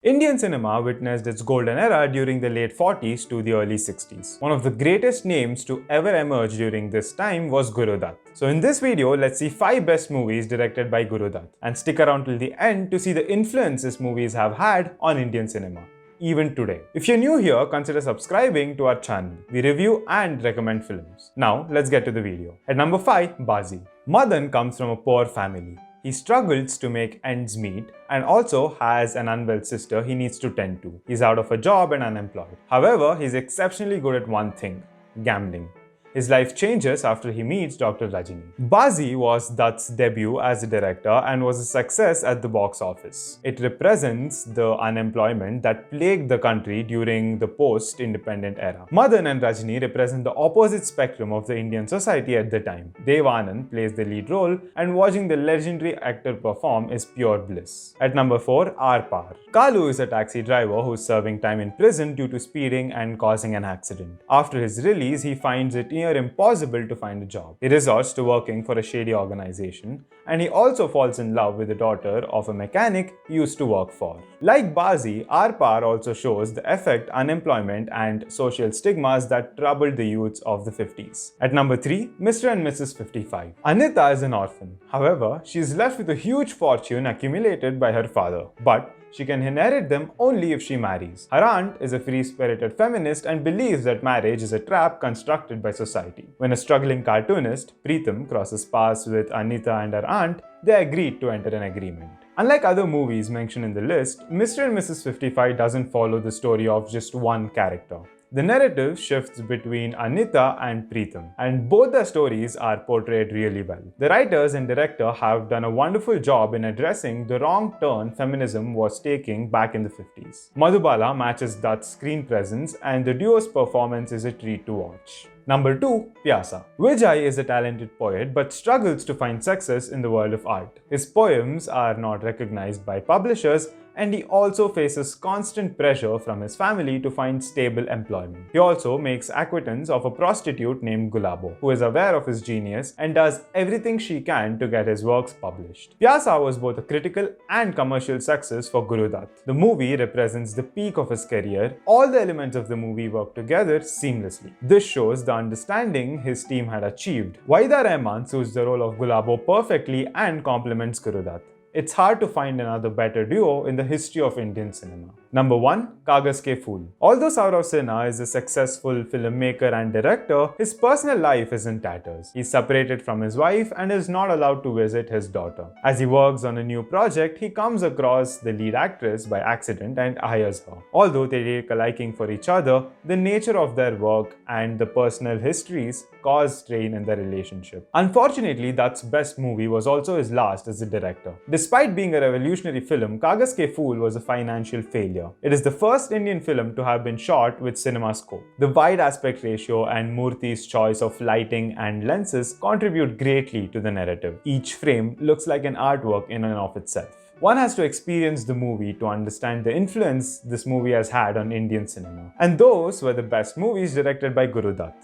Indian cinema witnessed its golden era during the late 40s to the early 60s. One of the greatest names to ever emerge during this time was Guru Dutt. So in this video, let's see 5 best movies directed by Guru Dutt. And stick around till the end to see the influence his movies have had on Indian cinema, even today. If you're new here, consider subscribing to our channel. We review and recommend films. Now, let's get to the video. At number 5, Bazi. Madan comes from a poor family. He struggles to make ends meet and also has an unwell sister he needs to tend to. He's out of a job and unemployed. However, he's exceptionally good at one thing: gambling. His life changes after he meets Dr. Rajini. Bazi was Dutt's debut as a director and was a success at the box office. It represents the unemployment that plagued the country during the post-independent era. Madan and Rajini represent the opposite spectrum of the Indian society at the time. Dev Anand plays the lead role, and watching the legendary actor perform is pure bliss. At number 4, Aarpor. Kalu is a taxi driver who's serving time in prison due to speeding and causing an accident. After his release, he finds it near impossible to find a job. He resorts to working for a shady organization, and he also falls in love with the daughter of a mechanic he used to work for. Like Bazi, Aarpor also shows the effect unemployment and social stigmas that troubled the youths of the 50s. At number 3, Mr. and Mrs. 55. Anita is an orphan. However, she is left with a huge fortune accumulated by her father, but she can inherit them only if she marries. Her aunt is a free-spirited feminist and believes that marriage is a trap constructed by society. When a struggling cartoonist, Preetham, crosses paths with Anita and her aunt, they agreed to enter an agreement. Unlike other movies mentioned in the list, Mr. and Mrs. 55 doesn't follow the story of just one character. The narrative shifts between Anita and Preetham, and both the stories are portrayed really well. The writers and director have done a wonderful job in addressing the wrong turn feminism was taking back in the 50s. Madhubala matches Dutt's screen presence, and the duo's performance is a treat to watch. Number 2, Piazza. Vijay is a talented poet but struggles to find success in the world of art. His poems are not recognized by publishers, and he also faces constant pressure from his family to find stable employment. He also makes acquaintance of a prostitute named Gulabo, who is aware of his genius and does everything she can to get his works published. Piazza was both a critical and commercial success for Guru Dutt. The movie represents the peak of his career. All the elements of the movie work together seamlessly. This shows the understanding his team had achieved. Waida Rahman suits the role of Gulabo perfectly and complements Guru Dutt. It's hard to find another better duo in the history of Indian cinema. Number 1, Kagaske Fool. Although Saurav Sinha is a successful filmmaker and director, his personal life is in tatters. He's separated from his wife and is not allowed to visit his daughter. As he works on a new project, he comes across the lead actress by accident and hires her. Although they take a liking for each other, the nature of their work and the personal histories cause strain in their relationship. Unfortunately, Dutt's best movie was also his last as a director. Despite being a revolutionary film, Kagaske Fool was a financial failure. It is the first Indian film to have been shot with CinemaScope. The wide aspect ratio and Murthy's choice of lighting and lenses contribute greatly to the narrative. Each frame looks like an artwork in and of itself. One has to experience the movie to understand the influence this movie has had on Indian cinema. And those were the best movies directed by Guru Dutt.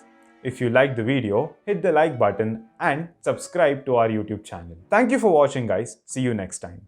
If you liked the video, hit the like button and subscribe to our YouTube channel. Thank you for watching, guys. See you next time.